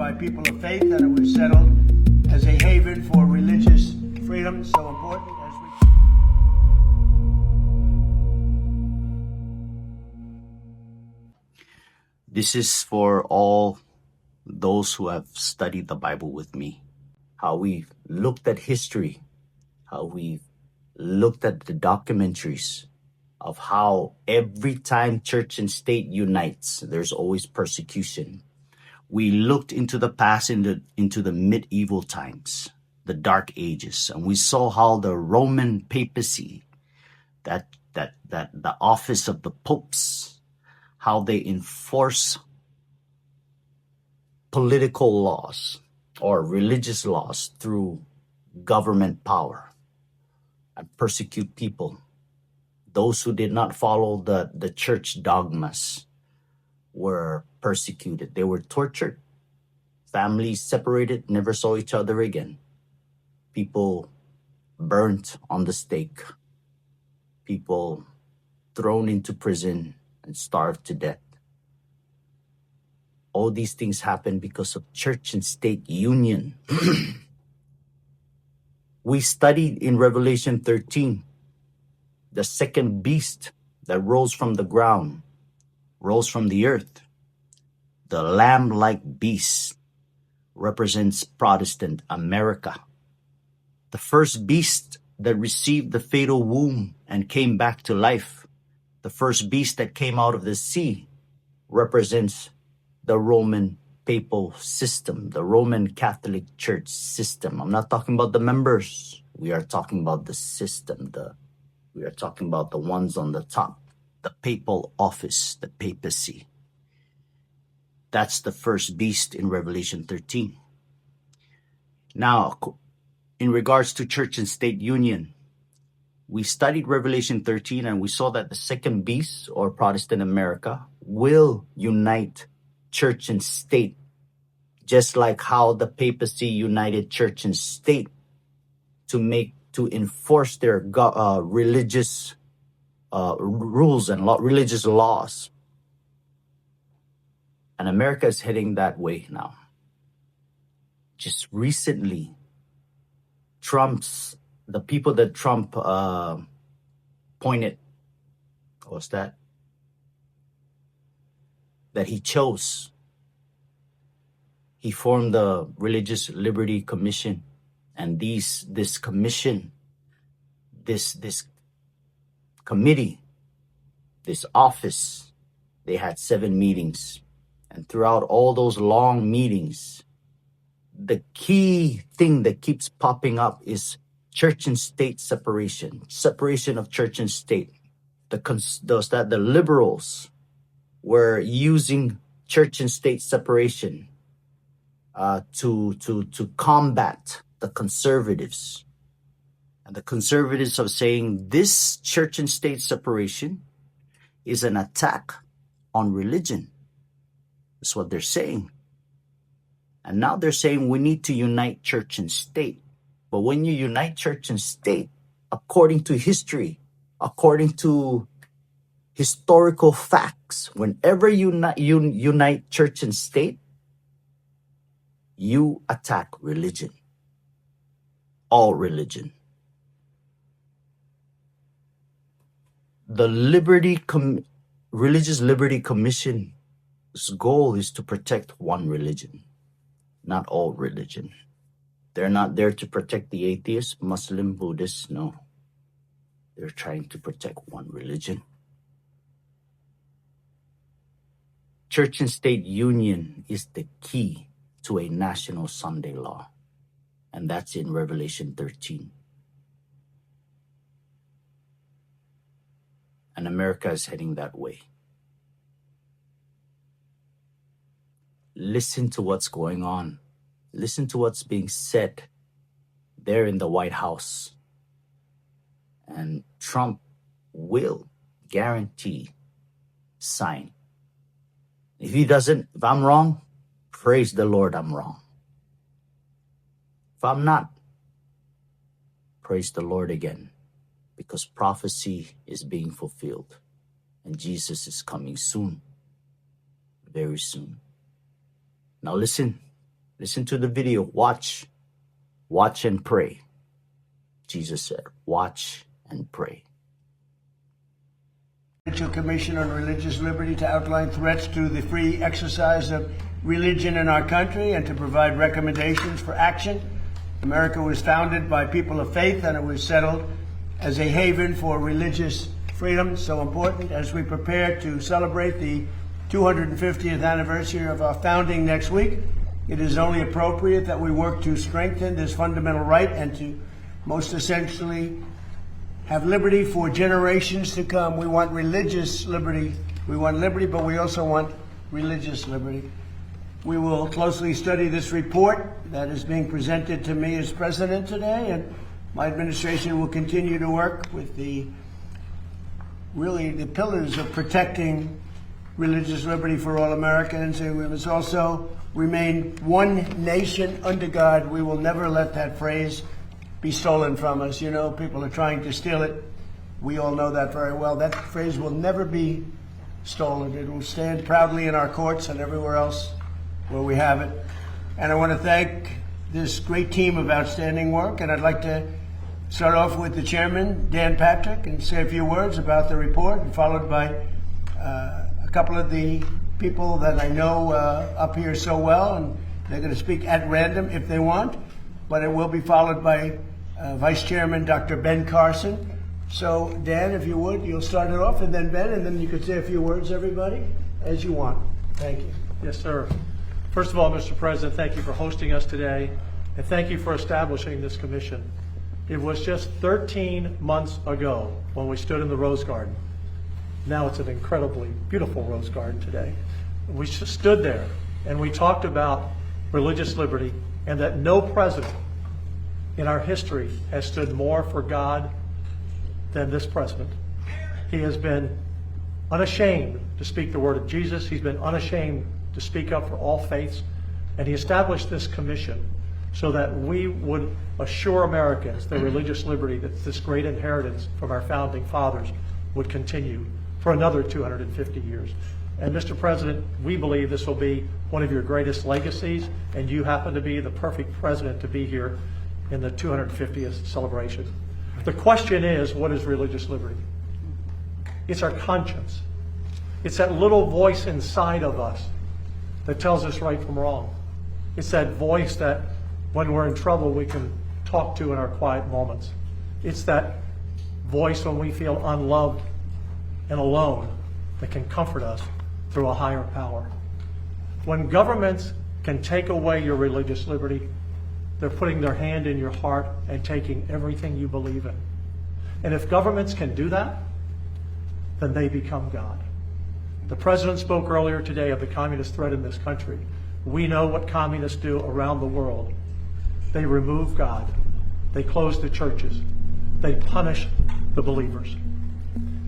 by people of faith, and it was settled as a haven for religious freedom, so important as we... This is for all those who have studied the Bible with me, how we've looked at history, how we've looked at the documentaries of how every time church and state unites, there's always persecution. We looked into the past, into the medieval times, the Dark Ages, and we saw how the Roman papacy, that the office of the popes, how they enforce political laws or religious laws through government power and persecute people. Those who did not follow the church dogmas were persecuted. They were tortured. Families separated, never saw each other again. People burnt on the stake. People thrown into prison and starved to death. All these things happened because of church and state union. We studied in Revelation 13, the second beast that rose from the ground, rose from the earth. The lamb-like beast represents Protestant America. The first beast that received the fatal wound and came back to life, the first beast that came out of the sea, represents the Roman papal system, the Roman Catholic Church system. I'm not talking about the members. We are talking about the system. We are talking about the ones on the top, the papal office, the papacy. That's the first beast in Revelation 13. Now, in regards to church and state union, we studied Revelation 13 and we saw that the second beast, or Protestant America, will unite church and state, just like how the papacy united church and state to enforce their religious rules and religious laws. And America is heading that way now. Just recently, the people that Trump appointed, that he chose, he formed the Religious Liberty Commission. And this commission, this committee, this office, they had 7 meetings. And throughout all those long meetings, the key thing that keeps popping up is church and state separation of church and state. The liberals were using church and state separation to combat the conservatives. And the conservatives are saying this church and state separation is an attack on religion. That's what they're saying. And now they're saying we need to unite church and state. But when you unite church and state, according to history, according to historical facts, whenever you unite church and state, you attack religion. All religion. The Religious Liberty Commission's goal is to protect one religion, not all religion. They're not there to protect the atheists, Muslim, Buddhists, no. They're trying to protect one religion. Church and state union is the key to a national Sunday law. And that's in Revelation 13. And America is heading that way. Listen to what's going on. Listen to what's being said there in the White House. And Trump will guarantee sign. If he doesn't, if I'm wrong, praise the Lord, I'm wrong. If I'm not, praise the Lord again, because prophecy is being fulfilled and Jesus is coming soon, very soon. Now listen, Listen to the video. Watch and pray. Jesus said, watch and pray. Commission on Religious Liberty to outline threats to the free exercise of religion in our country and to provide recommendations for action. America was founded by people of faith, and it was settled as a haven for religious freedom. So important as we prepare to celebrate the 250th anniversary of our founding next week, it is only appropriate that we work to strengthen this fundamental right and to most essentially have liberty for generations to come. We want religious liberty. We want liberty, but we also want religious liberty. We will closely study this report that is being presented to me as president today, and my administration will continue to work with the pillars of protecting religious liberty for all Americans. And we must also remain one nation under God. We will never let that phrase be stolen from us. You know, people are trying to steal it. We all know that very well. That phrase will never be stolen. It will stand proudly in our courts and everywhere else where we have it. And I want to thank this great team of outstanding work. And I'd like to start off with the chairman, Dan Patrick, and say a few words about the report, and followed by a couple of the people that I know up here so well, and they're going to speak at random if they want, but it will be followed by Vice Chairman Dr. Ben Carson. So Dan, if you would, you'll start it off, and then Ben, and then you could say a few words, everybody, as you want. Thank you. Yes, sir. First of all, Mr. President, thank you for hosting us today, and thank you for establishing this commission. It was just 13 months ago when we stood in the Rose Garden. Now it's an incredibly beautiful Rose Garden today. We stood there and we talked about religious liberty, and that no president in our history has stood more for God than this president. He has been unashamed to speak the word of Jesus. He's been unashamed to speak up for all faiths. And he established this commission so that we would assure Americans their religious liberty, that this great inheritance from our founding fathers would continue for another 250 years. And Mr. President, we believe this will be one of your greatest legacies, and you happen to be the perfect president to be here in the 250th celebration. The question is, what is religious liberty? It's our conscience. It's that little voice inside of us that tells us right from wrong. It's that voice that when we're in trouble we can talk to in our quiet moments. It's that voice when we feel unloved and alone that can comfort us through a higher power. When governments can take away your religious liberty, they're putting their hand in your heart and taking everything you believe in. And if governments can do that, then they become God. The president spoke earlier today of the communist threat in this country. We know what communists do around the world. They remove God. They close the churches. They punish the believers.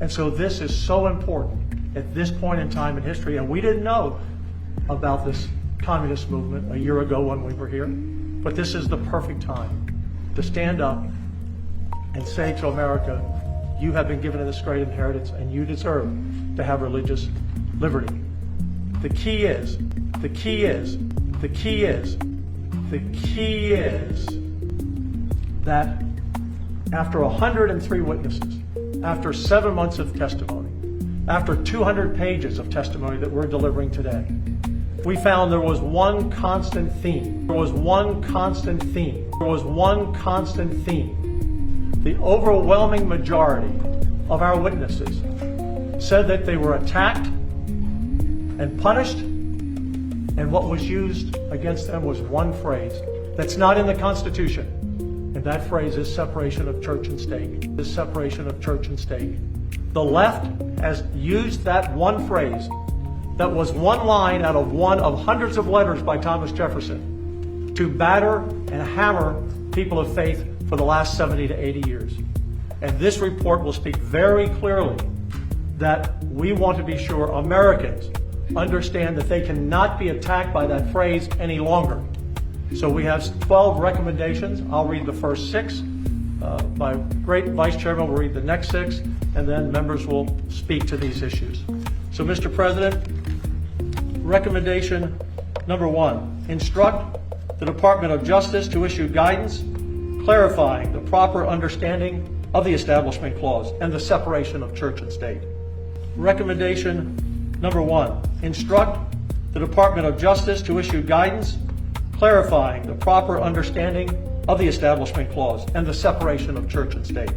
And so this is so important at this point in time in history. And we didn't know about this communist movement a year ago when we were here. But this is the perfect time to stand up and say to America, you have been given this great inheritance and you deserve to have religious liberty. The key is that after 103 witnesses, after 7 months of testimony, after 200 pages of testimony that we're delivering today, we found there was one constant theme. The overwhelming majority of our witnesses said that they were attacked and punished, and what was used against them was one phrase that's not in the Constitution, and that phrase is separation of church and state. The left has used that one phrase that was one line out of one of hundreds of letters by Thomas Jefferson to batter and hammer people of faith for the last 70 to 80 years. And this report will speak very clearly that we want to be sure Americans understand that they cannot be attacked by that phrase any longer. So we have 12 recommendations. I'll read the first 6. My great Vice Chairman will read the next 6, and then members will speak to these issues. So, Mr. President, recommendation number 1, instruct the Department of Justice to issue guidance clarifying the proper understanding of the Establishment Clause and the separation of church and state. Recommendation number 1, instruct the Department of Justice to issue guidance clarifying the proper understanding of the Establishment Clause and the separation of church and state.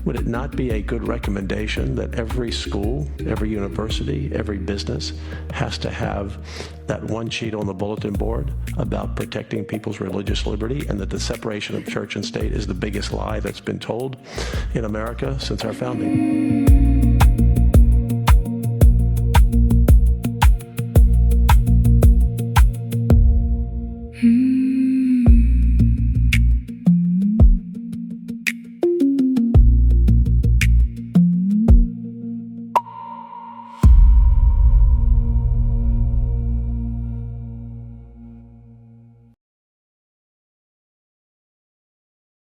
Would it not be a good recommendation that every school, every university, every business has to have that one sheet on the bulletin board about protecting people's religious liberty, and that the separation of church and state is the biggest lie that's been told in America since our founding?